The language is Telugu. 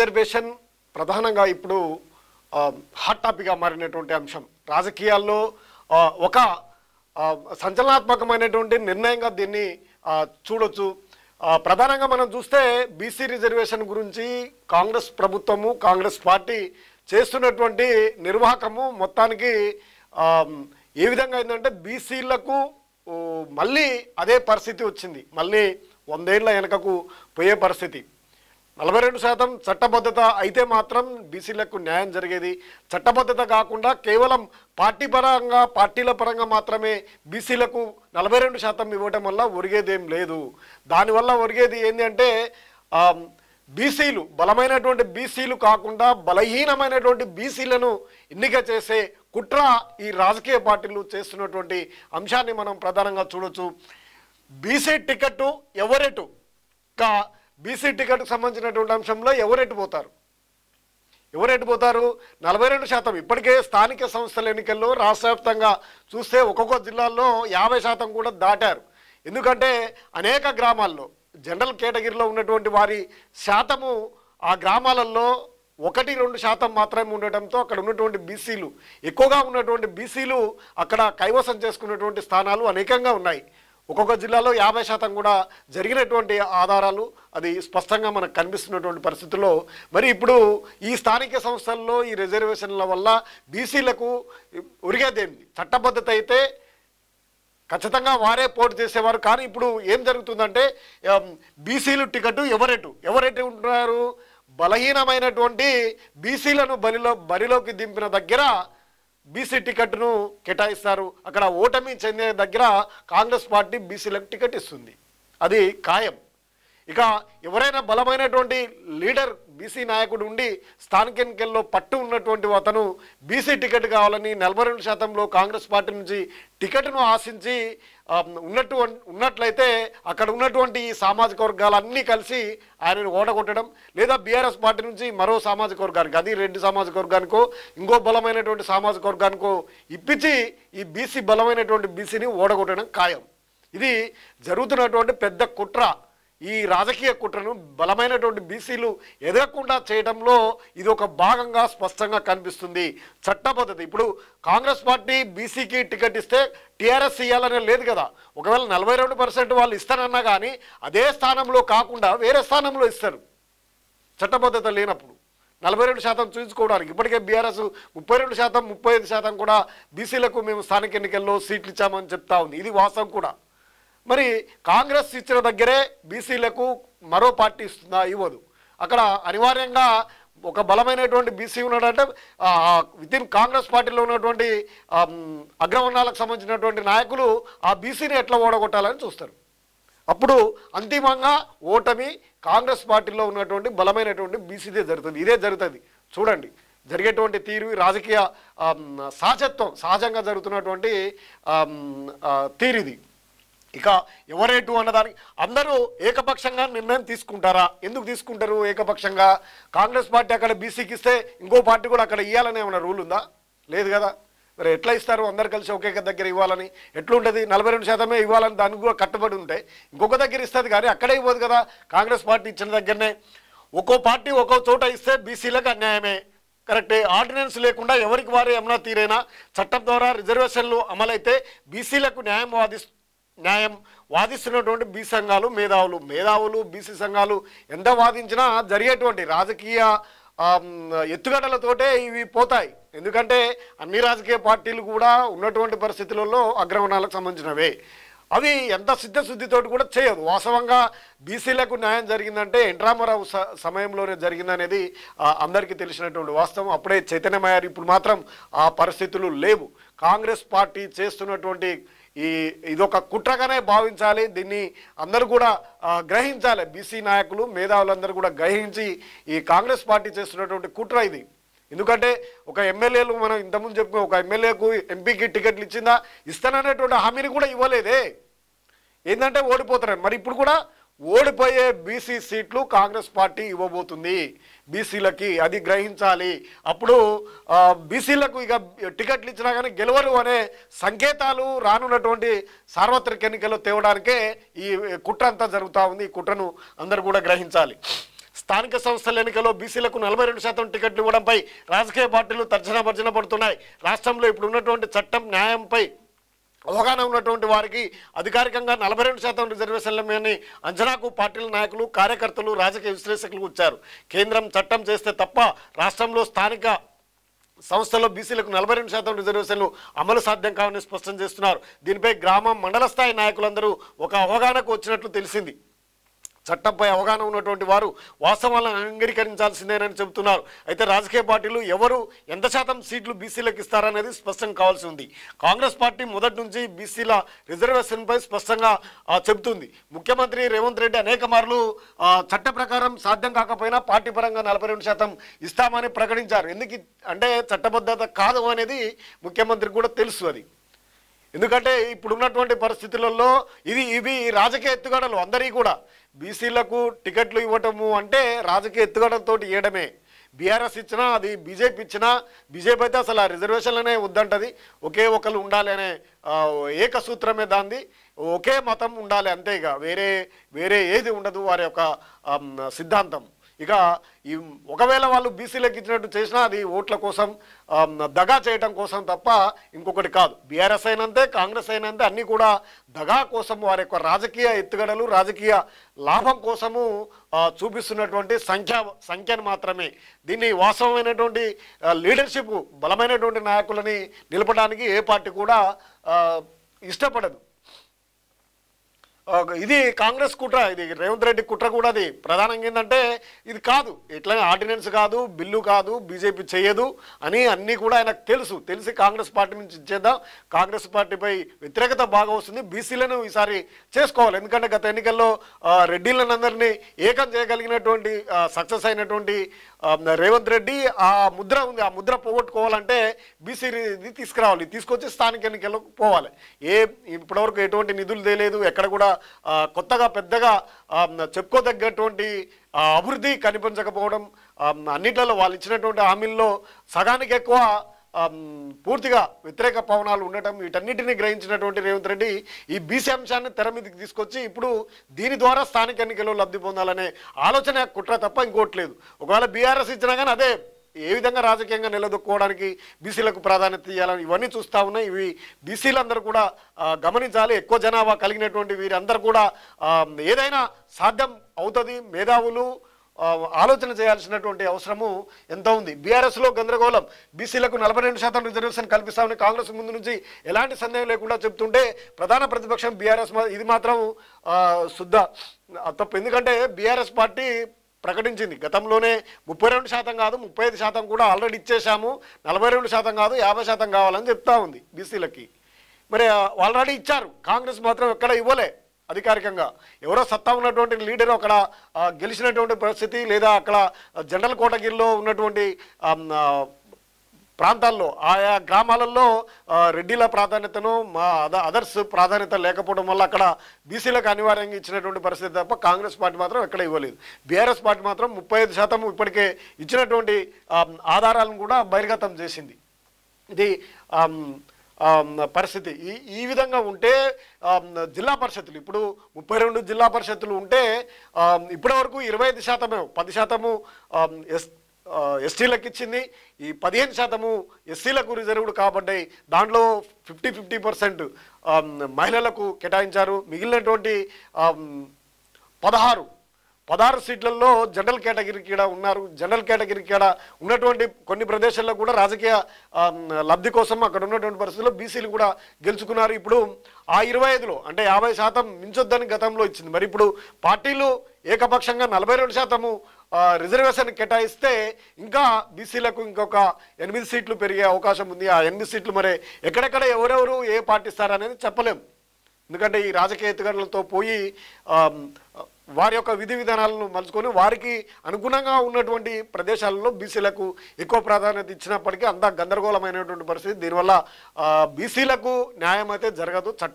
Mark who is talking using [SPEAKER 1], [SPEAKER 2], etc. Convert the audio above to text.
[SPEAKER 1] రిజర్వేషన్ ప్రధానంగా ఇప్పుడు హాట్ టాపిక్గా మారినటువంటి అంశం. రాజకీయాల్లో ఒక సంచలనాత్మకమైనటువంటి నిర్ణయంగా దీన్ని చూడొచ్చు. ప్రధానంగా మనం చూస్తే బీసీ రిజర్వేషన్ గురించి కాంగ్రెస్ ప్రభుత్వము కాంగ్రెస్ పార్టీ చేస్తున్నటువంటి నిర్వాహకము మొత్తానికి ఏ విధంగా అయిందంటే బీసీలకు మళ్ళీ అదే పరిస్థితి వచ్చింది. మళ్ళీ 100 ఏళ్ల వెనకకు పోయే పరిస్థితి. 42% చట్టబద్ధత అయితే మాత్రం బీసీలకు న్యాయం జరిగేది. చట్టబద్ధత కాకుండా కేవలం పార్టీల పరంగా మాత్రమే బీసీలకు 42% ఇవ్వటం వల్ల ఒరిగేదేం లేదు. దానివల్ల ఒరిగేది ఏంటి అంటే బీసీలు బలమైనటువంటి బీసీలు కాకుండా బలహీనమైనటువంటి బీసీలను ఎన్నిక చేసే కుట్ర ఈ రాజకీయ పార్టీలు చేస్తున్నటువంటి అంశాన్ని మనం ప్రధానంగా చూడొచ్చు. బీసీ టికెట్ ఎవరెటు బీసీ టికెట్కు సంబంధించినటువంటి అంశంలో ఎవరెటు పోతారు 42%. ఇప్పటికే స్థానిక సంస్థల ఎన్నికల్లో రాష్ట్ర వ్యాప్తంగా చూస్తే ఒక్కొక్క జిల్లాల్లో 50% కూడా దాటారు. ఎందుకంటే అనేక గ్రామాల్లో జనరల్ కేటగిరీలో ఉన్నటువంటి వారి శాతము ఆ గ్రామాలలో 1-2% మాత్రమే ఉండటంతో అక్కడ ఉన్నటువంటి బీసీలు ఎక్కువగా ఉన్నటువంటి బీసీలు అక్కడ కైవసం చేసుకున్నటువంటి స్థానాలు అనేకంగా ఉన్నాయి. ఒక్కొక్క జిల్లాలో 50% కూడా జరిగినటువంటి ఆధారాలు అది స్పష్టంగా మనకు కనిపిస్తున్నటువంటి పరిస్థితుల్లో మరి ఇప్పుడు ఈ స్థానిక సంస్థల్లో ఈ రిజర్వేషన్ల వల్ల బీసీలకు ఒరిగేదేంది? చట్టబద్ధత అయితే ఖచ్చితంగా వారే పోటీ చేసేవారు. కానీ ఇప్పుడు ఏం జరుగుతుందంటే బీసీలు టికెట్ ఎవరెటు ఉంటున్నారు? బలహీనమైనటువంటి బీసీలను బరిలోకి దింపిన దగ్గర బీసీ టికెట్ను కేటాయిస్తారు. అక్కడ ఓటమి చెందే దగ్గర కాంగ్రెస్ పార్టీ బీసీలకు టికెట్ ఇస్తుంది, అది ఖాయం. ఇక ఎవరైనా బలమైనటువంటి లీడర్ బీసీ నాయకుడు ఉండి స్థానిక ఎన్నికల్లో పట్టు ఉన్నటువంటి అతను బీసీ టికెట్ కావాలని 42%లో కాంగ్రెస్ పార్టీ నుంచి టికెట్ను ఆశించి ఉన్నట్లయితే అక్కడ ఉన్నటువంటి ఈ సామాజిక వర్గాలన్నీ కలిసి ఆయనను ఓడగొట్టడం, లేదా బీఆర్ఎస్ పార్టీ నుంచి మరో సామాజిక వర్గానికి, అది రెడ్డి సామాజిక వర్గానికో ఇంకో బలమైనటువంటి సామాజిక వర్గానికో ఇప్పించి ఈ బీసీ బలమైనటువంటి బీసీని ఓడగొట్టడం ఖాయం. ఇది జరుగుతున్నటువంటి పెద్ద కుట్ర. ఈ రాజకీయ కుట్రను బలమైనటువంటి బీసీలు ఎదగకుండా చేయడంలో ఇది ఒక భాగంగా స్పష్టంగా కనిపిస్తుంది. చట్టబద్ధత ఇప్పుడు కాంగ్రెస్ పార్టీ బీసీకి టికెట్ ఇస్తే టీఆర్ఎస్ ఇవ్వాలనే లేదు కదా. ఒకవేళ 42% వాళ్ళు ఇస్తారన్నా కానీ అదే స్థానంలో కాకుండా వేరే స్థానంలో ఇస్తారు చట్టబద్ధత లేనప్పుడు. 42% చూపించుకోవడానికి ఇప్పటికే బీఆర్ఎస్ 32%, 35% కూడా బీసీలకు మేము స్థానిక ఎన్నికల్లో సీట్లు ఇచ్చామని చెప్తా ఉంది. ఇది వాస్తవం కూడా. మరి కాంగ్రెస్ ఇచ్చిన దగ్గరే బీసీలకు మరో పార్టీ ఇస్తుందా? ఇవ్వదు. అక్కడ అనివార్యంగా ఒక బలమైనటువంటి బీసీ ఉన్నాడంటే వితిన్ కాంగ్రెస్ పార్టీలో ఉన్నటువంటి అగ్రవర్ణాలకు సంబంధించినటువంటి నాయకులు ఆ బీసీని ఎట్లా ఓడగొట్టాలని చూస్తారు. అప్పుడు అంతిమంగా ఓటమి కాంగ్రెస్ పార్టీలో ఉన్నటువంటి బలమైనటువంటి బీసీదే జరుగుతుంది. ఇదే జరుగుతుంది చూడండి జరిగేటువంటి తీరు, రాజకీయ సహజంగా జరుగుతున్నటువంటి తీరిది. ఇక ఎవరేటు అన్నదానికి అందరూ ఏకపక్షంగా నిర్ణయం తీసుకుంటారా? ఎందుకు తీసుకుంటారు ఏకపక్షంగా? కాంగ్రెస్ పార్టీ అక్కడ బీసీకి ఇస్తే ఇంకో పార్టీ కూడా అక్కడ ఇవ్వాలనే ఏమైనా రూల్ ఉందా? లేదు కదా. మరి ఎట్లా ఇస్తారు? అందరు కలిసి ఒకే దగ్గర ఇవ్వాలని ఎట్లుంటుంది? 42% ఇవ్వాలని దానికి కూడా కట్టుబడి ఉంటే ఇంకొక దగ్గర ఇస్తుంది కానీ అక్కడే ఇవ్వదు కదా. కాంగ్రెస్ పార్టీ ఇచ్చిన దగ్గరనే ఒక్కో పార్టీ ఒక్కో చోట ఇస్తే బీసీలకు అన్యాయమే. కరెక్టే. ఆర్డినెన్స్ లేకుండా ఎవరికి వారు ఏమన్నా తీరైనా చట్టం ద్వారా రిజర్వేషన్లు అమలైతే బీసీలకు న్యాయం వాదిస్తున్నటువంటి బీసీ సంఘాలు మేధావులు బీసీ సంఘాలు ఎంత వాదించినా జరిగేటువంటి రాజకీయ ఎత్తుగడలతోటే ఇవి పోతాయి. ఎందుకంటే అన్ని రాజకీయ పార్టీలు కూడా ఉన్నటువంటి పరిస్థితులలో అగ్రవర్ణాలకు సంబంధించినవే. అవి ఎంత సిద్ధశుద్ధితోటి కూడా చేయదు. వాస్తవంగా బీసీలకు న్యాయం జరిగిందంటే ఎన్రామారావు సమయంలోనే జరిగిందనేది అందరికీ తెలిసినటువంటి వాస్తవం. అప్పుడే చైతన్యమయ్యారు. ఇప్పుడు మాత్రం ఆ పరిస్థితులు లేవు. కాంగ్రెస్ పార్టీ చేస్తున్నటువంటి ఇదొక కుట్రగానే భావించాలి. దీన్ని అందరూ కూడా గ్రహించాలి. బీసీ నాయకులు మేధావులందరూ కూడా గ్రహించి ఈ కాంగ్రెస్ పార్టీ చేస్తున్నటువంటి కుట్ర ఇది. ఎందుకంటే ఒక ఎమ్మెల్యేలు మనం ఇంతకుముందు చెప్పుకో ఒక ఎమ్మెల్యేకు ఎంపీకి టికెట్లు ఇచ్చిందా? ఇస్తాననేటువంటి హామీని కూడా ఇవ్వలేదే. ఏంటంటే ఓడిపోతారని. మరి ఇప్పుడు కూడా ఓడిపోయే బీసీ సీట్లు కాంగ్రెస్ పార్టీ ఇవ్వబోతుంది బీసీలకి, అది గ్రహించాలి. అప్పుడు బీసీలకు ఇక టికెట్లు ఇచ్చినా కానీ గెలవరు అనే సంకేతాలు రానున్నటువంటి సార్వత్రిక ఎన్నికల్లో తేవడానికే ఈ కుట్ర అంతా జరుగుతూ ఉంది. ఈ కుట్రను అందరూ కూడా గ్రహించాలి. స్థానిక సంస్థల ఎన్నికల్లో బీసీలకు 42% టికెట్లు ఇవ్వడంపై రాజకీయ పార్టీలు తర్జన భర్జన పడుతున్నాయి. రాష్ట్రంలో ఇప్పుడు ఉన్నటువంటి చట్టం న్యాయంపై అవగాహన ఉన్నటువంటి వారికి అధికారికంగా 42% రిజర్వేషన్లని అంచనాకు పార్టీల నాయకులు, కార్యకర్తలు, రాజకీయ విశ్లేషకులు వచ్చారు. కేంద్రం చట్టం చేస్తే తప్ప రాష్ట్రంలో స్థానిక సంస్థలో బీసీలకు 42% రిజర్వేషన్లు అమలు సాధ్యం కావని స్పష్టం చేస్తున్నారు. దీనిపై గ్రామం, మండల స్థాయి నాయకులందరూ ఒక అవగాహనకు వచ్చినట్లు తెలిసింది. చట్టంపై అవగాహన ఉన్నటువంటి వారు వాస్తవాలను అంగీకరించాల్సిందేనని చెబుతున్నారు. అయితే రాజకీయ పార్టీలు ఎవరు ఎంత శాతం సీట్లు బీసీలకు ఇస్తారనేది స్పష్టం కావాల్సి ఉంది. కాంగ్రెస్ పార్టీ మొదటి నుంచి బీసీల రిజర్వేషన్పై స్పష్టంగా చెబుతుంది. ముఖ్యమంత్రి రేవంత్ రెడ్డి అనేక మార్లు చట్ట ప్రకారం సాధ్యం కాకపోయినా పార్టీ పరంగా 42% ఇస్తామని ప్రకటించారు. ఎందుకు అంటే చట్టబద్ధత కాదు అనేది ముఖ్యమంత్రికి కూడా తెలుసు. అది ఎందుకంటే ఇప్పుడున్నటువంటి పరిస్థితులలో ఇవి రాజకీయ ఎత్తుగడలు. అందరికీ కూడా బీసీలకు టికెట్లు ఇవ్వటము అంటే రాజకీయ ఎత్తుగడలతో ఇవ్వడమే. బీఆర్ఎస్ ఇచ్చినా, అది బీజేపీ ఇచ్చినా, బీజేపీ అయితే అసలు ఆ రిజర్వేషన్లనే వద్దంటది. ఒకే ఒకరు ఉండాలి అనే ఏకసూత్రమే దాంది. ఒకే మతం ఉండాలి అంతే, ఇక వేరే ఏది ఉండదు వారి యొక్క సిద్ధాంతం. ఇక ఒకవేళ వాళ్ళు బీసీలకు ఇచ్చినట్టు చేసినా అది ఓట్ల కోసం, దగా చేయడం కోసం తప్ప ఇంకొకటి కాదు. బీఆర్ఎస్ అయినంతే, కాంగ్రెస్ అయినంతే అన్నీ కూడా దగా కోసం, వారి యొక్క రాజకీయ ఎత్తుగడలు, రాజకీయ లాభం కోసము చూపిస్తున్నటువంటి సంఖ్యను మాత్రమే. దీన్ని వాస్తవమైనటువంటి లీడర్షిప్, బలమైనటువంటి నాయకులని నిలపడానికి ఏ పార్టీ కూడా ఇష్టపడదు. ఇది కాంగ్రెస్ కుట్ర, ఇది రేవంత్ రెడ్డి కుట్ర కూడా. అది ప్రధానంగా ఏంటంటే ఇది కాదు, ఇట్లా ఆర్డినెన్స్ కాదు, బిల్లు కాదు, బీజేపీ చేయదు అని అన్నీ కూడా ఆయనకు తెలిసి కాంగ్రెస్ పార్టీ నుంచి ఇచ్చేద్దాం, కాంగ్రెస్ పార్టీపై వ్యతిరేకత బాగా వస్తుంది, బీసీలను ఈసారి చేసుకోవాలి. ఎందుకంటే గత ఎన్నికల్లో రెడ్డిలందరినీ ఏకం చేయగలిగినటువంటి సక్సెస్ అయినటువంటి రేవంత్ రెడ్డి ఆ ముద్ర ఉంది. ఆ ముద్ర పోగొట్టుకోవాలంటే బీసీది తీసుకురావాలి, తీసుకొచ్చి స్థానిక ఎన్నికలకు పోవాలి. ఇప్పటివరకు ఎటువంటి నిధులు తేలేదు, ఎక్కడ కూడా కొత్తగా పెద్దగా చెప్పుకోదగ్గటువంటి అభివృద్ధి కనిపించకపోవడం, అన్నిట్లలో వాళ్ళు ఇచ్చినటువంటి హామీల్లో సగానికి ఎక్కువ పూర్తిగా వ్యతిరేక పవనాలు ఉండటం, వీటన్నిటిని గ్రహించినటువంటి రేవంత్ రెడ్డి ఈ బీసీ అంశాన్ని తెర మీదకి తీసుకొచ్చి ఇప్పుడు దీని ద్వారా స్థానిక ఎన్నికల్లో లబ్ధి పొందాలనే ఆలోచన, కుట్ర తప్ప ఇంకోట్లేదు. ఒకవేళ బీఆర్ఎస్ ఇచ్చినా కానీ అదే ఏ విధంగా రాజకీయంగా నిలదొక్కుకోవడానికి బీసీలకు ప్రాధాన్యత ఇవ్వాలని ఇవన్నీ చూస్తూ ఉన్నాయి. ఇవి బీసీలందరూ కూడా గమనించాలి. ఎక్కువ జనాభా కలిగినటువంటి వీరందరూ కూడా ఏదైనా సాధ్యం అవుతుంది. మేధావులు ఆలోచన చేయాల్సినటువంటి అవసరము ఎంత ఉంది. బీఆర్ఎస్లో గందరగోళం, బీసీలకు 42% రిజర్వేషన్ కల్పిస్తామని కాంగ్రెస్ ముందు నుంచి ఎలాంటి సందేహం లేకుండా చెప్తుంటే ప్రధాన ప్రతిపక్షం బీఆర్ఎస్ ఇది మాత్రం శుద్ధ తప్పు. ఎందుకంటే బీఆర్ఎస్ పార్టీ ప్రకటించింది గతంలోనే 32% కాదు 35% కూడా ఆల్రెడీ ఇచ్చేసాము, 42% కాదు 50% కావాలని చెప్తా ఉంది బీసీలకి. మరి ఆల్రెడీ ఇచ్చారు. కాంగ్రెస్ మాత్రం ఎక్కడ ఇవ్వలే అధికారికంగా. ఎవరో సత్తా ఉన్నటువంటి లీడర్ అక్కడ గెలిచినటువంటి పరిస్థితి, లేదా అక్కడ జనరల్ కోటగిరిలో ఉన్నటువంటి ప్రాంతాల్లో, ఆయా గ్రామాలలో రెడ్డిల ప్రాధాన్యతను అదర్స్ ప్రాధాన్యత లేకపోవడం వల్ల అక్కడ బీసీలకు అనివార్యంగా ఇచ్చినటువంటి పరిస్థితి తప్ప కాంగ్రెస్ పార్టీ మాత్రం ఎక్కడ ఇవ్వలేదు. బీఆర్ఎస్ పార్టీ మాత్రం 35% ఇప్పటికే ఇచ్చినటువంటి ఆధారాలను కూడా బహిర్గతం చేసింది. ఇది పరిస్థితి. ఈ విధంగా ఉంటే జిల్లా పరిషత్తులు ఇప్పుడు 32 జిల్లా పరిషత్తులు ఉంటే ఇప్పటివరకు 25%, 10% ఎస్టీలకు ఇచ్చింది, ఈ 15% ఎస్సీలకు రిజర్వ్డ్ కాబడ్డాయి. దాంట్లో 50% మహిళలకు కేటాయించారు. మిగిలినటువంటి 16 సీట్లలో జనరల్ కేటగిరీ కూడా ఉన్నారు. జనరల్ కేటగిరీ కూడా ఉన్నటువంటి కొన్ని ప్రదేశాల్లో కూడా రాజకీయ లబ్ధి కోసం అక్కడ ఉన్నటువంటి పరిస్థితుల్లో బీసీలు కూడా గెలుచుకున్నారు. ఇప్పుడు ఆ 25లో అంటే 50% మించొద్దని గతంలో ఇచ్చింది. మరి ఇప్పుడు పార్టీలు ఏకపక్షంగా 42% రిజర్వేషన్ కేటాయిస్తే ఇంకా బీసీలకు ఇంకొక 8 సీట్లు పెరిగే అవకాశం ఉంది. ఆ 8 సీట్లు మరి ఎక్కడెక్కడ ఎవరెవరు ఏ పార్టీ ఇస్తారనేది చెప్పలేం. ఎందుకంటే ఈ రాజకీయ ఎత్తుగడలతో పోయి వారి యొక్క విధి విధానాలను మలుచుకొని వారికి అనుగుణంగా ఉన్నటువంటి ప్రదేశాలలో బీసీలకు ఎక్కువ ప్రాధాన్యత ఇచ్చినప్పటికీ అంతా గందరగోళమైనటువంటి పరిస్థితి. దీనివల్ల బీసీలకు న్యాయం అయితే జరగదు. చట్ట